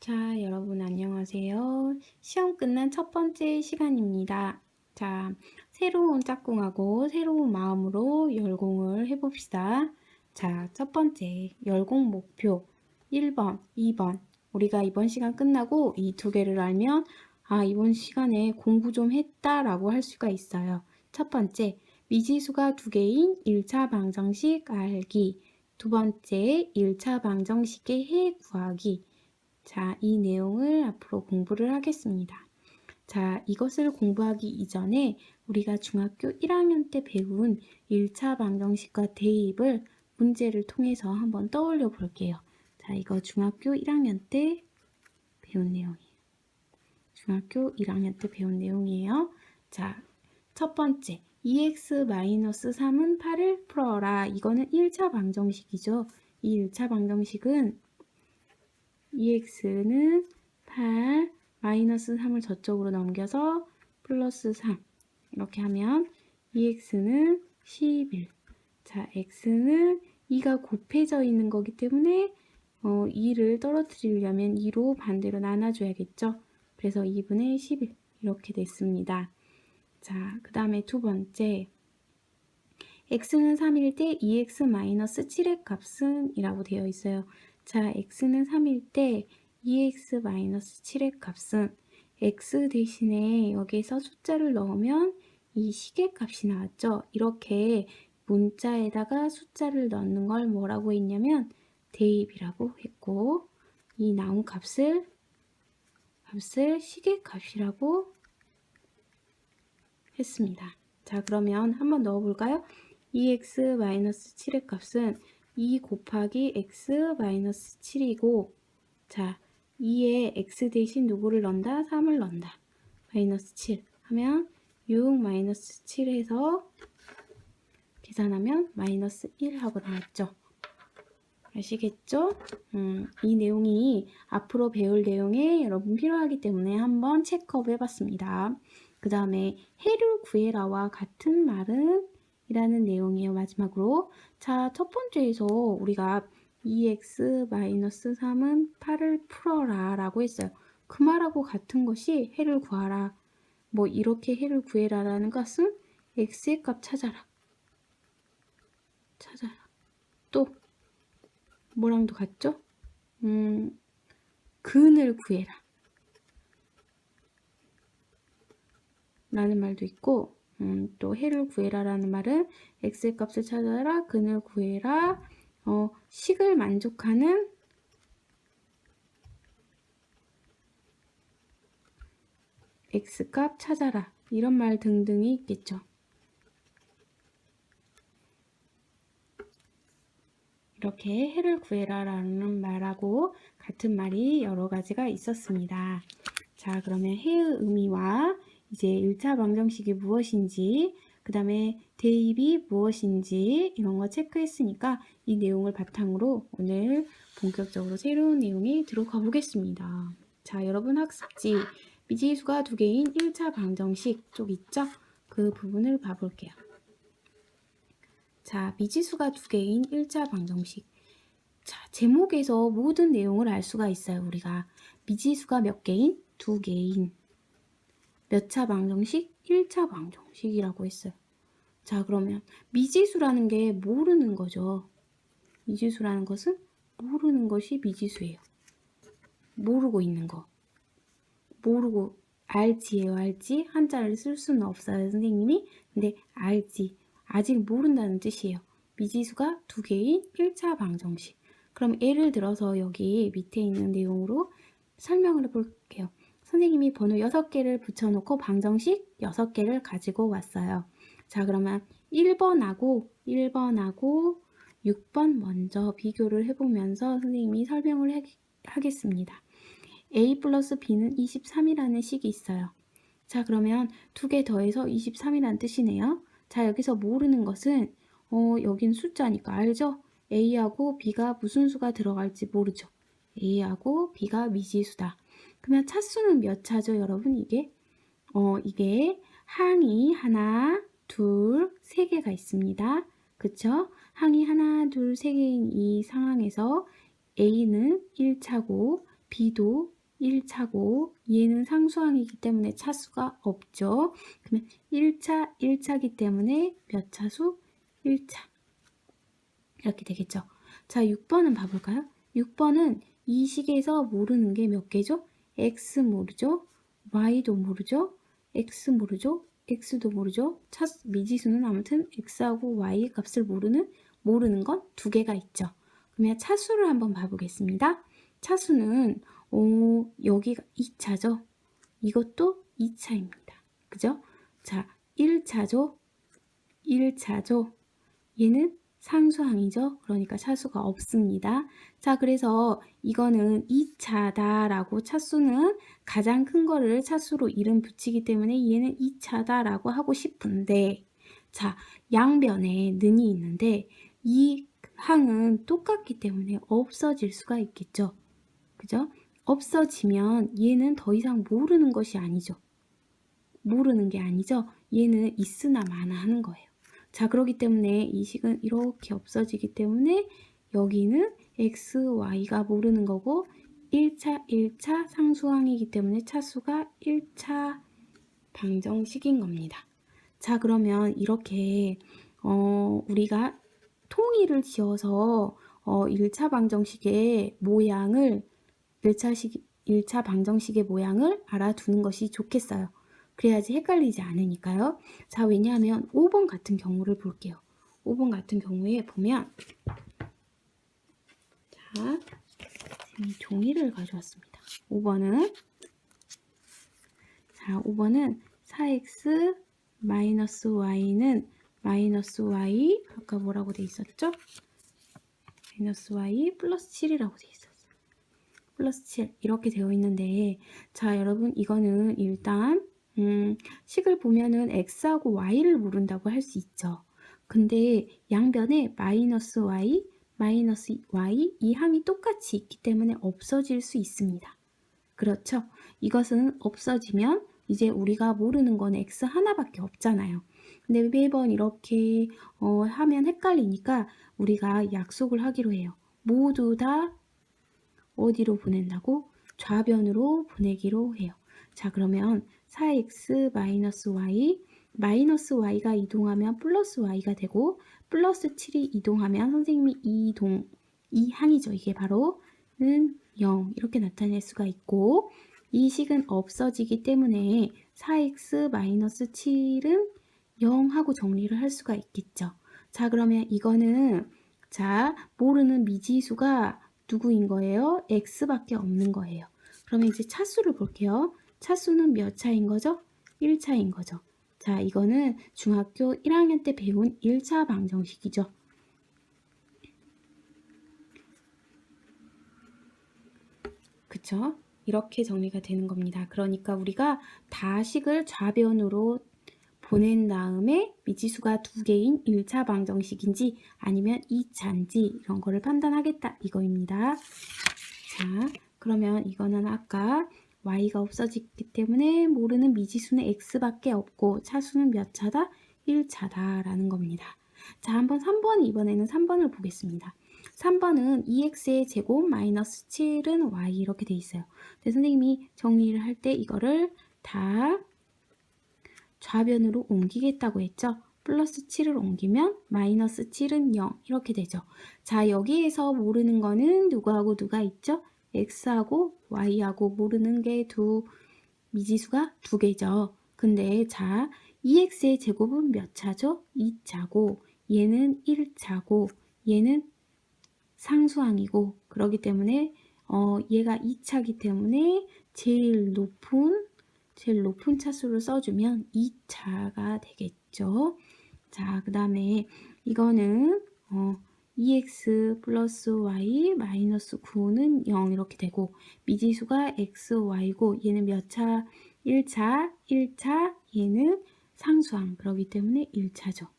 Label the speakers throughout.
Speaker 1: 자, 여러분 안녕하세요. 시험 끝난 첫 번째 시간입니다. 자, 새로운 짝꿍하고 새로운 마음으로 열공을 해봅시다. 자, 첫 번째 열공 목표 1번, 2번. 우리가 이번 시간 끝나고 이 두 개를 알면 이번 시간에 공부 좀 했다라고 할 수가 있어요. 첫 번째, 미지수가 두 개인 1차 방정식 알기. 두 번째, 1차 방정식의 해 구하기. 자, 이 내용을 앞으로 공부를 하겠습니다. 자, 이것을 공부하기 이전에 우리가 중학교 1학년 때 배운 1차 방정식과 대입을 문제를 통해서 한번 떠올려 볼게요. 자, 이거 중학교 1학년 때 배운 내용이에요. 중학교 1학년 때 배운 내용이에요. 자, 첫 번째, 2x-3은 8을 풀어라. 이거는 1차 방정식이죠. 이 1차 방정식은 2x는 8, 마이너스 3을 저쪽으로 넘겨서 플러스 3 이렇게 하면 2x는 11. 자, x는 2가 곱해져 있는 거기 때문에 2를 떨어뜨리려면 2로 반대로 나눠줘야겠죠. 그래서 2분의 11 이렇게 됐습니다. 자, 그 다음에 두 번째, x는 3일 때 2x-7의 값은 이라고 되어 있어요. 자, x는 3일 때 2x-7의 값은 x 대신에 여기에서 숫자를 넣으면 이 식의 값이 나왔죠. 이렇게 문자에다가 숫자를 넣는 걸 뭐라고 했냐면 대입이라고 했고, 이 나온 값을 식의 값이라고 했습니다. 자, 그러면 한번 넣어볼까요? 2x-7의 값은 2 곱하기 x-7이고, 자, 2에 x 대신 누구를 넣는다? 3을 넣는다. 마이너스 7 하면 6 마이너스 7 해서 계산하면 마이너스 1 하고 나왔죠. 아시겠죠? 이 내용이 앞으로 배울 내용에 여러분 필요하기 때문에 한번 체크업 해봤습니다. 그 다음에 해를 구해라와 같은 말은 이라는 내용이에요. 마지막으로. 자, 첫 번째에서 우리가 2x-3은 8을 풀어라 라고 했어요. 그 말하고 같은 것이 해를 구하라. 뭐 이렇게 해를 구해라 라는 것은 x의 값 찾아라. 또 뭐랑도 같죠? 근을 구해라 라는 말도 있고, 또 해를 구해라 라는 말은 x의 값을 찾아라, 근을 구해라, 식을 만족하는 x값 찾아라 이런 말 등등이 있겠죠. 이렇게 해를 구해라 라는 말하고 같은 말이 여러 가지가 있었습니다. 자, 그러면 해의 의미와 이제 1차 방정식이 무엇인지, 그 다음에 대입이 무엇인지 이런 거 체크했으니까 이 내용을 바탕으로 오늘 본격적으로 새로운 내용이 들어가 보겠습니다. 자, 여러분 학습지 미지수가 두 개인 1차 방정식 쪽 있죠? 그 부분을 봐볼게요. 자, 미지수가 두 개인 1차 방정식. 자, 제목에서 모든 내용을 알 수가 있어요. 우리가 미지수가 몇 개인? 두 개인. 몇 차 방정식? 1차 방정식이라고 했어요. 자, 그러면 미지수라는 게 모르는 거죠. 미지수라는 것은 모르는 것이 미지수예요. 모르고 있는 거. 모르고 알지예요. 알지? 한자를 쓸 수는 없어요. 선생님이. 근데 알지. 아직 모른다는 뜻이에요. 미지수가 두 개인 1차 방정식. 그럼 예를 들어서 여기 밑에 있는 내용으로 설명을 해볼게요. 선생님이 번호 6개를 붙여놓고 방정식 6개를 가지고 왔어요. 자, 그러면 1번하고 6번 먼저 비교를 해보면서 선생님이 설명을 하겠습니다. A 플러스 B는 23이라는 식이 있어요. 자, 그러면 두 개 더해서 23이라는 뜻이네요. 자, 여기서 모르는 것은 여긴 숫자니까 알죠? A하고 B가 무슨 수가 들어갈지 모르죠. A하고 B가 미지수다. 그러면 차수는 몇 차죠, 여러분? 이게 항이 하나, 둘, 세 개가 있습니다. 그쵸? 항이 하나, 둘, 세 개인 이 상황에서 A는 1차고 B도 1차고 얘는 상수항이기 때문에 차수가 없죠. 그러면 1차, 1차기 때문에 몇 차수? 1차. 이렇게 되겠죠. 자, 6번은 봐볼까요? 6번은 이 식에서 모르는 게 몇 개죠? x 모르죠? y도 모르죠? x 모르죠? x도 모르죠? 미지수는 아무튼 x하고 y의 값을 모르는 건 두 개가 있죠. 그러면 차수를 한번 봐보겠습니다. 차수는 여기가 2차죠. 이것도 2차입니다. 그죠? 자, 1차죠. 1차죠. 얘는 상수항이죠. 그러니까 차수가 없습니다. 자, 그래서 이거는 2차다라고 차수는 가장 큰 거를 차수로 이름 붙이기 때문에 얘는 2차다라고 하고 싶은데, 자, 양변에 는이 있는데 이 항은 똑같기 때문에 없어질 수가 있겠죠. 그죠? 없어지면 얘는 더 이상 모르는 것이 아니죠. 모르는 게 아니죠. 얘는 있으나 마나 하는 거예요. 자, 그렇기 때문에 이 식은 이렇게 없어지기 때문에 여기는 x, y가 모르는 거고 1차 상수항이기 때문에 차수가 1차 방정식인 겁니다. 자, 그러면 이렇게 우리가 통일을 지어서 1차 방정식의 모양을 1차 방정식의 모양을 알아두는 것이 좋겠어요. 그래야지 헷갈리지 않으니까요. 자, 왜냐하면 5번 같은 경우를 볼게요. 5번 같은 경우에 보면 자, 종이를 가져왔습니다. 5번은 4x 마이너스 y는 마이너스 y 아까 뭐라고 돼 있었죠? 마이너스 y 플러스 7이라고 돼 있었어요. 플러스 7 이렇게 되어 있는데 자, 여러분 이거는 일단 식을 보면은 x하고 y를 모른다고 할 수 있죠. 근데 양변에 마이너스 y, 마이너스 y 이 항이 똑같이 있기 때문에 없어질 수 있습니다. 그렇죠? 이것은 없어지면 이제 우리가 모르는 건 x 하나밖에 없잖아요. 근데 매번 이렇게 하면 헷갈리니까 우리가 약속을 하기로 해요. 모두 다 어디로 보낸다고? 좌변으로 보내기로 해요. 자, 그러면 4x 마이너스 y, 마이너스 y가 이동하면 플러스 y가 되고 플러스 7이 이동하면 선생님이 이 항이죠. 이게 바로는 0 이렇게 나타낼 수가 있고 이 식은 없어지기 때문에 4x 마이너스 7은 0 하고 정리를 할 수가 있겠죠. 자, 그러면 이거는 자, 모르는 미지수가 누구인 거예요? x밖에 없는 거예요. 그러면 이제 차수를 볼게요. 차수는 몇 차인 거죠? 1차인 거죠. 자, 이거는 중학교 1학년 때 배운 1차 방정식이죠. 그쵸? 이렇게 정리가 되는 겁니다. 그러니까 우리가 다식을 좌변으로 보낸 다음에 미지수가 두 개인 1차 방정식인지 아니면 2차인지 이런 거를 판단하겠다 이거입니다. 자, 그러면 이거는 아까 y가 없어졌기 때문에 모르는 미지수는 x밖에 없고 차수는 몇 차다? 1차다 라는 겁니다. 자, 한번 3번, 이번에는 3번을 보겠습니다. 3번은 2x의 제곱 마이너스 7은 y 이렇게 돼 있어요. 근데 선생님이 정리를 할 때 이거를 다 좌변으로 옮기겠다고 했죠. 플러스 7을 옮기면 마이너스 7은 0 이렇게 되죠. 자, 여기에서 모르는 거는 누구하고 누가 있죠? x하고 y하고 모르는 게 미지수가 두 개죠. 근데 자, 2x의 제곱은 몇 차죠? 2차고 얘는 1차고 얘는 상수항이고 그렇기 때문에 얘가 2차기 때문에 제일 높은 차수를 써주면 2차가 되겠죠. 자, 그 다음에 이거는 2x 플러스 y 마이너스 9는 0 이렇게 되고 미지수가 x, y고 얘는 몇 차? 1차, 1차, 얘는 상수항 그렇기 때문에 1차죠.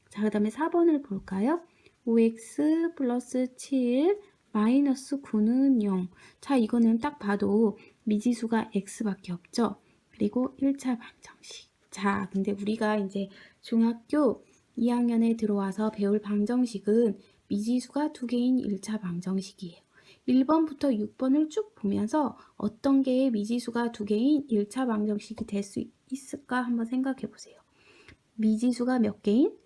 Speaker 1: 자, 그 다음에 4번을 볼까요? 5x 플러스 7 마이너스 9는 0. 자, 이거는 딱 봐도 미지수가 x밖에 없죠. 그리고 1차 방정식. 자, 근데 우리가 이제 중학교 2학년에 들어와서 배울 방정식은 미지수가 두 개인 1차 방정식이에요. 1번부터 6번을 쭉 보면서 어떤 게 미지수가 2개인 1차 방정식이 될 수 있을까 한번 생각해 보세요. 미지수가 몇 개인?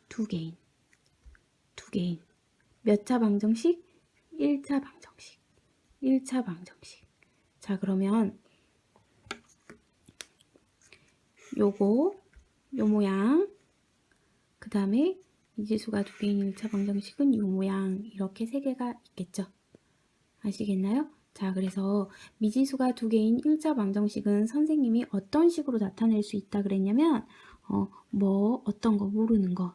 Speaker 1: 2개인. 2개인. 몇 차 방정식? 1차 방정식. 1차 방정식. 자, 그러면 요거, 요 모양, 그 다음에 미지수가 2개인 1차 방정식은 요 모양, 이렇게 3개가 있겠죠. 아시겠나요? 자, 그래서 미지수가 2개인 1차 방정식은 선생님이 어떤 식으로 나타낼 수 있다 그랬냐면 어떤 거 모르는 거,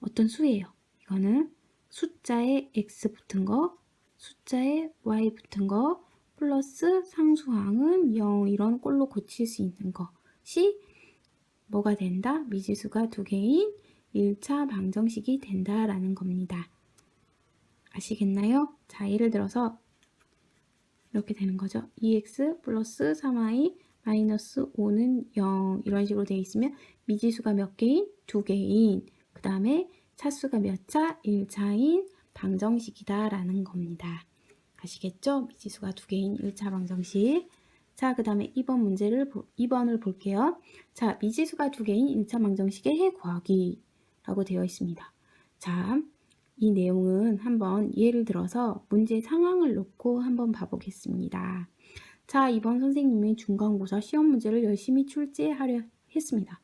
Speaker 1: 어떤 수예요. 이거는 숫자에 x 붙은 거, 숫자에 y 붙은 거, 플러스 상수항은 0, 이런 꼴로 고칠 수 있는 것이 뭐가 된다? 미지수가 2개인 1차 방정식이 된다라는 겁니다. 아시겠나요? 자, 예를 들어서 이렇게 되는 거죠. 2x 플러스 3y 마이너스 5는 0, 이런 식으로 되어 있으면 미지수가 몇 개인? 2개인, 그 다음에 차수가 몇 차? 1차인 방정식이다 라는 겁니다. 아시겠죠? 미지수가 2개인 1차 방정식. 자, 그 다음에 2번을 볼게요. 자, 미지수가 2개인 1차 방정식의 해 구하기 라고 되어 있습니다. 자, 이 내용은 한번 예를 들어서 문제 상황을 놓고 한번 봐보겠습니다. 자, 이번 선생님이 중간고사 시험 문제를 열심히 출제하려 했습니다.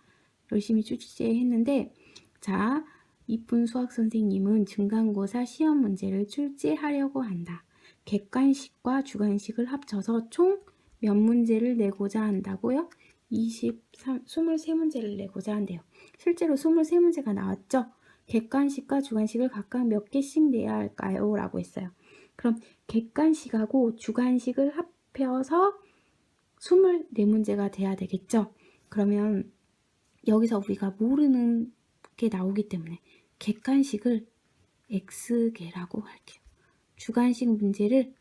Speaker 1: 열심히 출제했는데, 자, 이쁜 수학 선생님은 중간고사 시험 문제를 출제하려고 한다. 객관식과 주관식을 합쳐서 총 몇 문제를 내고자 한다고요? 23문제를 내고자 한대요. 실제로 23문제가 나왔죠? 객관식과 주관식을 각각 몇 개씩 내야 할까요? 라고 했어요. 그럼 객관식하고 주관식을 합해서 24문제가 돼야 되겠죠? 그러면 여기서 우리가 모르는 게 나오기 때문에 객관식을 X개라고 할게요. 주관식 문제를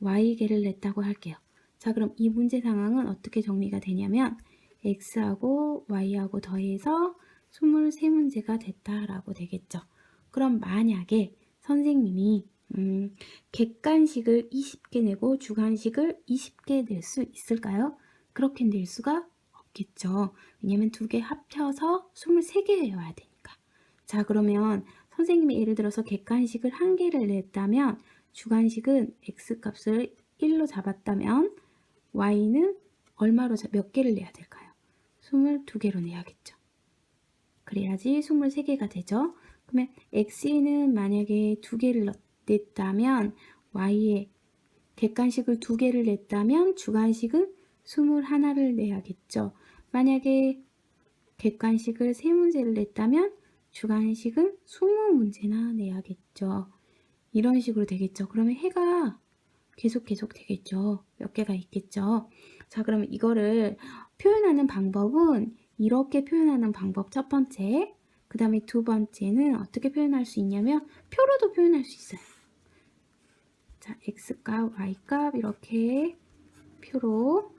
Speaker 1: Y개를 냈다고 할게요. 자, 그럼 이 문제 상황은 어떻게 정리가 되냐면 X하고 Y하고 더해서 23문제가 됐다라고 되겠죠. 그럼 만약에 선생님이 객관식을 20개 내고 주관식을 20개 낼 수 있을까요? 그렇게 낼 수가 없겠죠. 왜냐면 2개 합쳐서 23개 외워야 되니까. 자, 그러면 선생님이 예를 들어서 객관식을 1개를 냈다면 주관식은 X값을 1로 잡았다면 Y는 얼마로 몇 개를 내야 될까요? 22개로 내야겠죠. 그래야지 23개가 되죠. 그러면 X는 만약에 2개를 냈다면 Y에 객관식을 2개를 냈다면 주관식은 21를 내야겠죠. 만약에 객관식을 3문제를 냈다면 주관식은 20문제나 내야겠죠. 이런 식으로 되겠죠. 그러면 해가 계속 되겠죠. 몇 개가 있겠죠. 자, 그러면 이거를 표현하는 방법은 이렇게 표현하는 방법 첫 번째, 그 다음에 두 번째는 어떻게 표현할 수 있냐면 표로도 표현할 수 있어요. 자, X값, Y값 이렇게 표로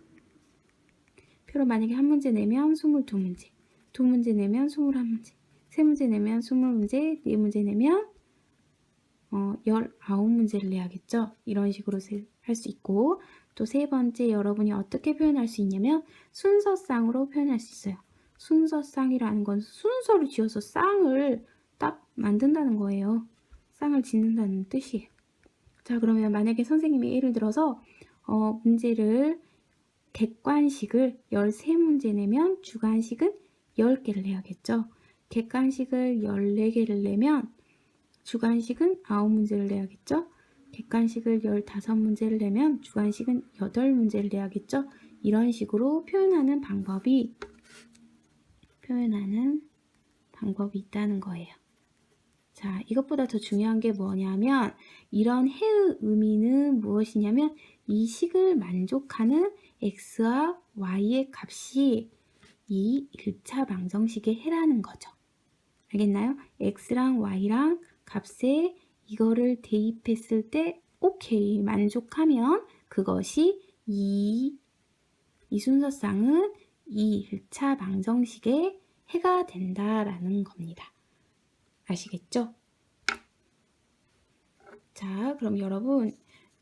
Speaker 1: 만약에 한 문제 내면 22문제, 두 문제 내면 21문제, 세 문제 내면 20문제, 네 문제 내면 19문제를 내야겠죠. 이런 식으로 할 수 있고, 또 세 번째 여러분이 어떻게 표현할 수 있냐면 순서쌍으로 표현할 수 있어요. 순서쌍이라는 건 순서를 지어서 쌍을 딱 만든다는 거예요. 쌍을 짓는다는 뜻이에요. 자, 그러면 만약에 선생님이 예를 들어서 문제를 객관식을 13문제 내면 주관식은 10개를 내야겠죠. 객관식을 14개를 내면 주관식은 9문제를 내야겠죠. 객관식을 15문제를 내면 주관식은 8문제를 내야겠죠. 이런 식으로 표현하는 방법이 있다는 거예요. 자, 이것보다 더 중요한 게 뭐냐면 이런 해의 의미는 무엇이냐면 이 식을 만족하는 x와 y의 값이 이 1차 방정식의 해라는 거죠. 알겠나요? x랑 y랑 값에 이거를 대입했을 때 오케이 만족하면 그것이 이 순서쌍은 이 1차 방정식의 해가 된다라는 겁니다. 아시겠죠? 자, 그럼 여러분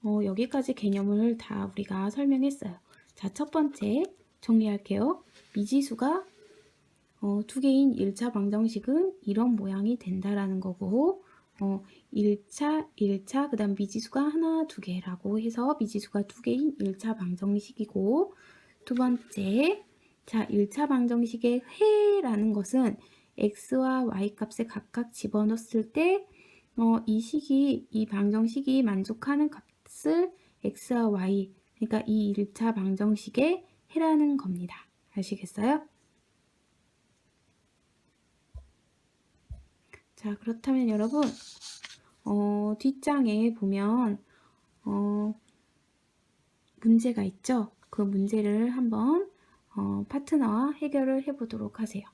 Speaker 1: 여기까지 개념을 다 우리가 설명했어요. 자, 첫 번째 정리할게요. 미지수가 두 개인 1차 방정식은 이런 모양이 된다라는 거고 1차, 그 다음 미지수가 하나, 두 개라고 해서 미지수가 두 개인 1차 방정식이고 두 번째, 자, 1차 방정식의 회라는 것은 x와 y 값을 각각 집어넣었을 때 이 방정식이 만족하는 값을 x와 y, 그러니까 이 1차 방정식의 해라는 겁니다. 아시겠어요? 자, 그렇다면 여러분, 뒷장에 보면, 문제가 있죠? 그 문제를 한번, 파트너와 해결을 해보도록 하세요.